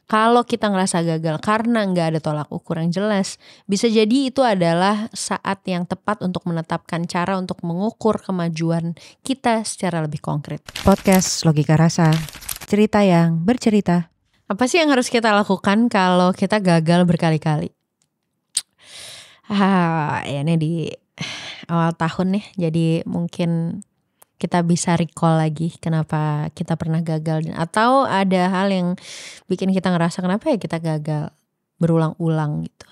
Kalau kita ngerasa gagal karena nggak ada tolak ukur yang jelas, bisa jadi itu adalah saat yang tepat untuk menetapkan cara untuk mengukur kemajuan kita secara lebih konkret. Podcast Logika Rasa, cerita yang bercerita. Apa sih yang harus kita lakukan kalau kita gagal berkali-kali? Ini di awal tahun nih, jadi mungkin kita bisa recall lagi kenapa kita pernah gagal, atau ada hal yang bikin kita ngerasa kenapa ya kita gagal berulang-ulang gitu.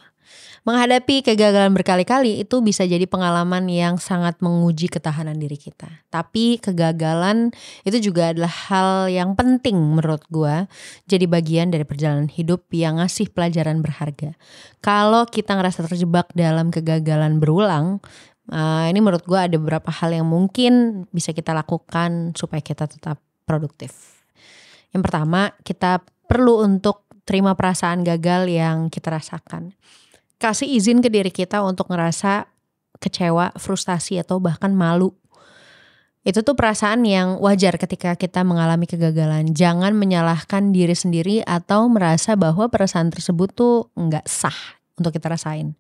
Menghadapi kegagalan berkali-kali itu bisa jadi pengalaman yang sangat menguji ketahanan diri kita. Tapi kegagalan itu juga adalah hal yang penting menurut gue, jadi bagian dari perjalanan hidup yang ngasih pelajaran berharga. Kalau kita ngerasa terjebak dalam kegagalan berulang, ini menurut gue ada beberapa hal yang mungkin bisa kita lakukan supaya kita tetap produktif. Yang pertama, kita perlu untuk terima perasaan gagal yang kita rasakan. Kasih izin ke diri kita untuk ngerasa kecewa, frustasi, atau bahkan malu. Itu tuh perasaan yang wajar ketika kita mengalami kegagalan. Jangan menyalahkan diri sendiri atau merasa bahwa perasaan tersebut tuh nggak sah untuk kita rasain.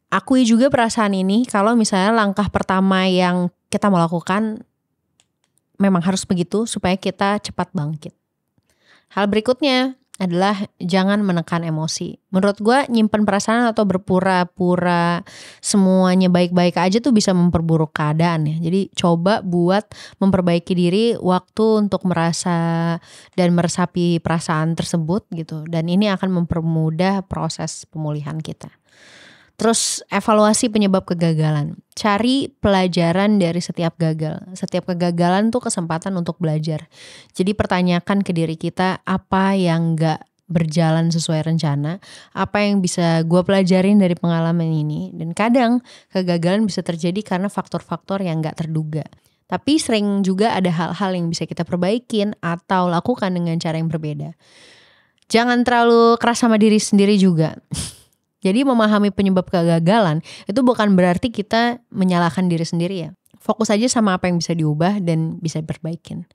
Akui juga perasaan ini kalau misalnya langkah pertama yang kita mau lakukan memang harus begitu supaya kita cepat bangkit. Hal berikutnya adalah jangan menekan emosi. Menurut gue nyimpen perasaan atau berpura-pura semuanya baik-baik aja tuh bisa memperburuk keadaan ya. Jadi coba buat memperbaiki diri waktu untuk merasa dan meresapi perasaan tersebut gitu. Dan ini akan mempermudah proses pemulihan kita. Terus evaluasi penyebab kegagalan. Cari pelajaran dari setiap gagal. Setiap kegagalan tuh kesempatan untuk belajar. Jadi pertanyakan ke diri kita apa yang gak berjalan sesuai rencana. Apa yang bisa gue pelajarin dari pengalaman ini. Dan kadang kegagalan bisa terjadi karena faktor-faktor yang gak terduga. Tapi sering juga ada hal-hal yang bisa kita perbaikin atau lakukan dengan cara yang berbeda. Jangan terlalu keras sama diri sendiri juga. Jadi memahami penyebab kegagalan itu bukan berarti kita menyalahkan diri sendiri ya. Fokus aja sama apa yang bisa diubah dan bisa diperbaikin.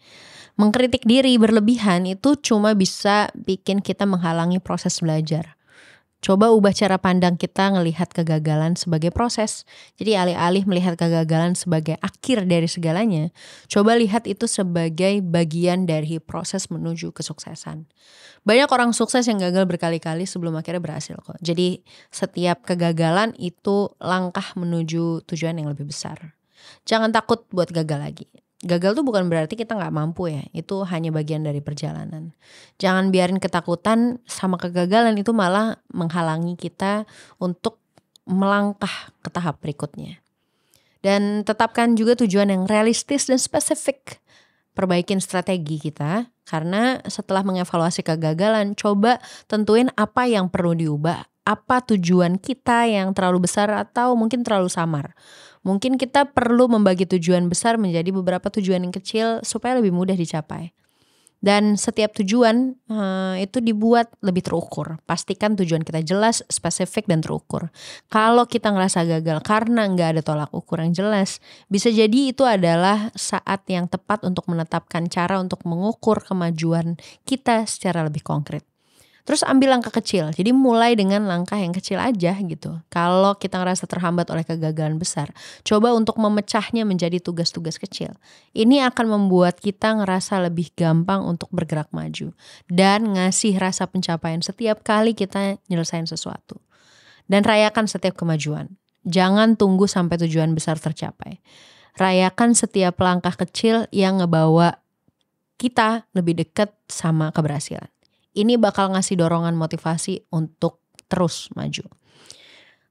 Mengkritik diri berlebihan itu cuma bisa bikin kita menghalangi proses belajar. Coba ubah cara pandang kita ngelihat kegagalan sebagai proses. Jadi alih-alih melihat kegagalan sebagai akhir dari segalanya, coba lihat itu sebagai bagian dari proses menuju kesuksesan. Banyak orang sukses yang gagal berkali-kali sebelum akhirnya berhasil kok. Jadi setiap kegagalan itu langkah menuju tujuan yang lebih besar. Jangan takut buat gagal lagi. Gagal tuh bukan berarti kita gak mampu ya. Itu hanya bagian dari perjalanan. Jangan biarin ketakutan sama kegagalan itu malah menghalangi kita untuk melangkah ke tahap berikutnya. Dan tetapkan juga tujuan yang realistis dan spesifik. Perbaikin strategi kita. Karena setelah mengevaluasi kegagalan, coba tentuin apa yang perlu diubah. Apa tujuan kita yang terlalu besar atau mungkin terlalu samar. Mungkin kita perlu membagi tujuan besar menjadi beberapa tujuan yang kecil supaya lebih mudah dicapai. Dan setiap tujuan itu dibuat lebih terukur. Pastikan tujuan kita jelas, spesifik, dan terukur. Kalau kita ngerasa gagal karena nggak ada tolak ukur yang jelas, bisa jadi itu adalah saat yang tepat untuk menetapkan cara untuk mengukur kemajuan kita secara lebih konkret. Terus ambil langkah kecil, jadi mulai dengan langkah yang kecil aja gitu. Kalau kita ngerasa terhambat oleh kegagalan besar, coba untuk memecahnya menjadi tugas-tugas kecil. Ini akan membuat kita ngerasa lebih gampang untuk bergerak maju. Dan ngasih rasa pencapaian setiap kali kita nyelesain sesuatu. Dan rayakan setiap kemajuan. Jangan tunggu sampai tujuan besar tercapai. Rayakan setiap langkah kecil yang ngebawa kita lebih dekat sama keberhasilan. Ini bakal ngasih dorongan motivasi untuk terus maju.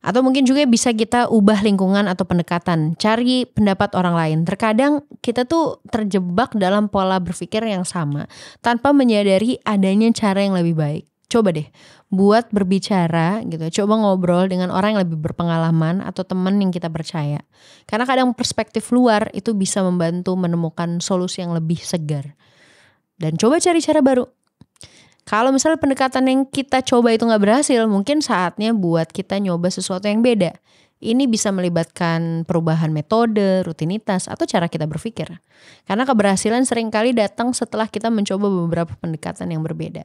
Atau mungkin juga bisa kita ubah lingkungan atau pendekatan. Cari pendapat orang lain. Terkadang kita tuh terjebak dalam pola berpikir yang sama tanpa menyadari adanya cara yang lebih baik. Coba deh buat berbicara gitu. Coba ngobrol dengan orang yang lebih berpengalaman atau teman yang kita percaya. Karena kadang perspektif luar itu bisa membantu menemukan solusi yang lebih segar. Dan coba cari cara baru. Kalau misalnya pendekatan yang kita coba itu gak berhasil, mungkin saatnya buat kita nyoba sesuatu yang beda. Ini bisa melibatkan perubahan metode, rutinitas, atau cara kita berpikir. Karena keberhasilan seringkali datang setelah kita mencoba beberapa pendekatan yang berbeda.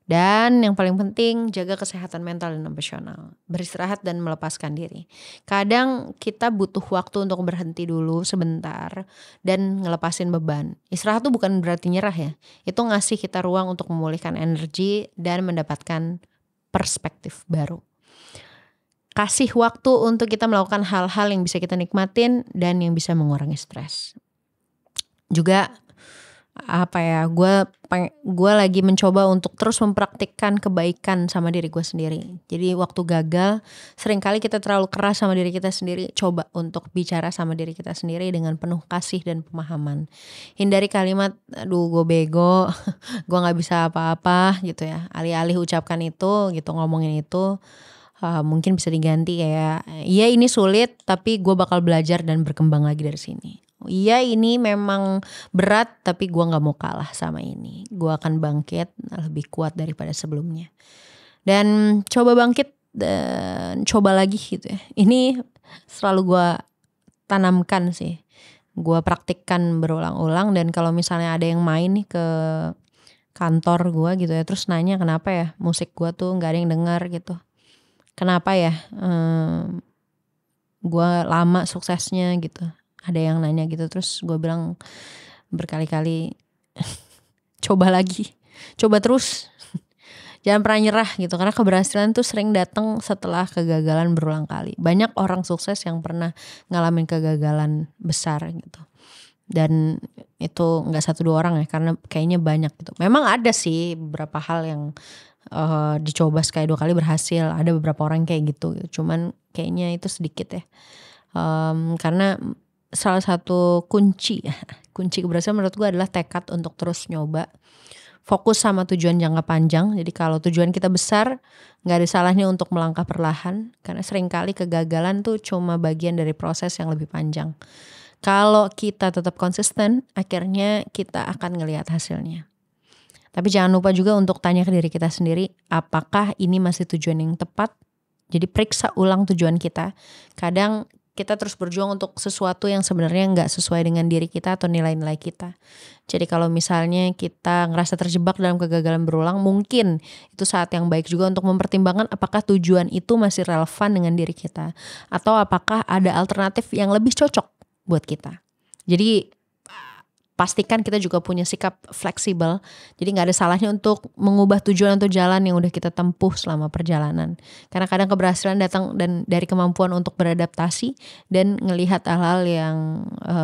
Dan yang paling penting, jaga kesehatan mental dan emosional. Beristirahat dan melepaskan diri. Kadang kita butuh waktu untuk berhenti dulu sebentar dan ngelepasin beban. Istirahat tuh bukan berarti nyerah ya. Itu ngasih kita ruang untuk memulihkan energi dan mendapatkan perspektif baru. Kasih waktu untuk kita melakukan hal-hal yang bisa kita nikmatin dan yang bisa mengurangi stres. Juga gue lagi mencoba untuk terus mempraktikkan kebaikan sama diri gue sendiri. Jadi waktu gagal, seringkali kita terlalu keras sama diri kita sendiri. Coba untuk bicara sama diri kita sendiri dengan penuh kasih dan pemahaman. Hindari kalimat, aduh gue bego, gue gak bisa apa-apa gitu ya. Alih-alih ucapkan itu gitu, ngomongin itu, mungkin bisa diganti kayak, iya ini sulit tapi gue bakal belajar dan berkembang lagi dari sini. Iya ini memang berat tapi gue gak mau kalah sama ini. Gue akan bangkit lebih kuat daripada sebelumnya. Dan coba bangkit dan coba lagi gitu ya. Ini selalu gue tanamkan sih. Gue praktikkan berulang-ulang. Dan kalau misalnya ada yang main nih ke kantor gue gitu ya, terus nanya kenapa ya musik gue tuh gak ada yang dengar gitu. Kenapa ya gue lama suksesnya gitu. Ada yang nanya gitu, terus gue bilang berkali-kali coba lagi, coba terus, jangan pernah nyerah gitu. Karena keberhasilan tuh sering datang setelah kegagalan berulang kali. Banyak orang sukses yang pernah ngalamin kegagalan besar gitu. Dan itu gak 1-2 orang ya, karena kayaknya banyak gitu. Memang ada sih beberapa hal yang dicoba sekali 2 kali berhasil. Ada beberapa orang kayak gitu. Cuman kayaknya itu sedikit ya. Karena salah satu kunci keberhasilan menurut gue adalah tekad untuk terus nyoba, fokus sama tujuan jangka panjang. Jadi kalau tujuan kita besar, gak ada salahnya untuk melangkah perlahan, karena seringkali kegagalan tuh cuma bagian dari proses yang lebih panjang. Kalau kita tetap konsisten, akhirnya kita akan ngelihat hasilnya. Tapi jangan lupa juga untuk tanya ke diri kita sendiri, apakah ini masih tujuan yang tepat? Jadi periksa ulang tujuan kita. Kadang kita terus berjuang untuk sesuatu yang sebenarnya gak sesuai dengan diri kita atau nilai-nilai kita. Jadi kalau misalnya kita ngerasa terjebak dalam kegagalan berulang, mungkin itu saat yang baik juga untuk mempertimbangkan apakah tujuan itu masih relevan dengan diri kita. Atau apakah ada alternatif yang lebih cocok buat kita. Jadi pastikan kita juga punya sikap fleksibel. Jadi gak ada salahnya untuk mengubah tujuan atau jalan yang udah kita tempuh selama perjalanan. Karena kadang keberhasilan datang dari kemampuan untuk beradaptasi dan ngelihat hal-hal yang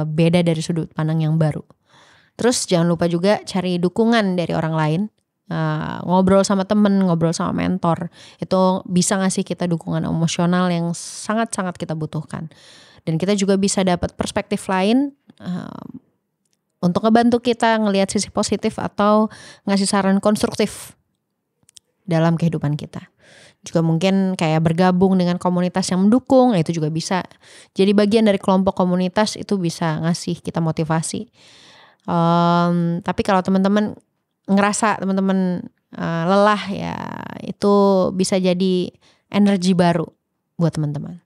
beda dari sudut pandang yang baru. Terus jangan lupa juga cari dukungan dari orang lain. Ngobrol sama temen, ngobrol sama mentor. Itu bisa ngasih kita dukungan emosional yang sangat-sangat kita butuhkan. Dan kita juga bisa dapat perspektif lain untuk ngebantu kita ngelihat sisi positif atau ngasih saran konstruktif dalam kehidupan kita. Juga mungkin kayak bergabung dengan komunitas yang mendukung, itu juga bisa. Jadi bagian dari kelompok komunitas itu bisa ngasih kita motivasi. Tapi kalau teman-teman ngerasa teman-teman lelah ya, itu bisa jadi energi baru buat teman-teman.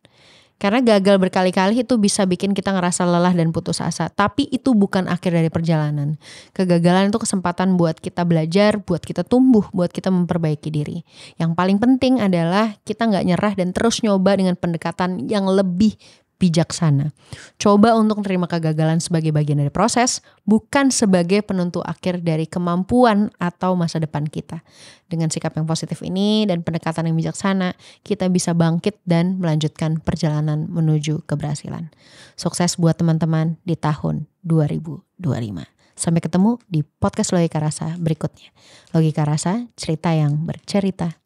Karena gagal berkali-kali itu bisa bikin kita ngerasa lelah dan putus asa. Tapi itu bukan akhir dari perjalanan. Kegagalan itu kesempatan buat kita belajar, buat kita tumbuh, buat kita memperbaiki diri. Yang paling penting adalah kita gak nyerah dan terus nyoba dengan pendekatan yang lebih bijaksana. Coba untuk menerima kegagalan sebagai bagian dari proses, bukan sebagai penentu akhir dari kemampuan atau masa depan kita. Dengan sikap yang positif ini dan pendekatan yang bijaksana, kita bisa bangkit dan melanjutkan perjalanan menuju keberhasilan. Sukses buat teman-teman di tahun 2025. Sampai ketemu di podcast Logika Rasa berikutnya. Logika Rasa, cerita yang bercerita.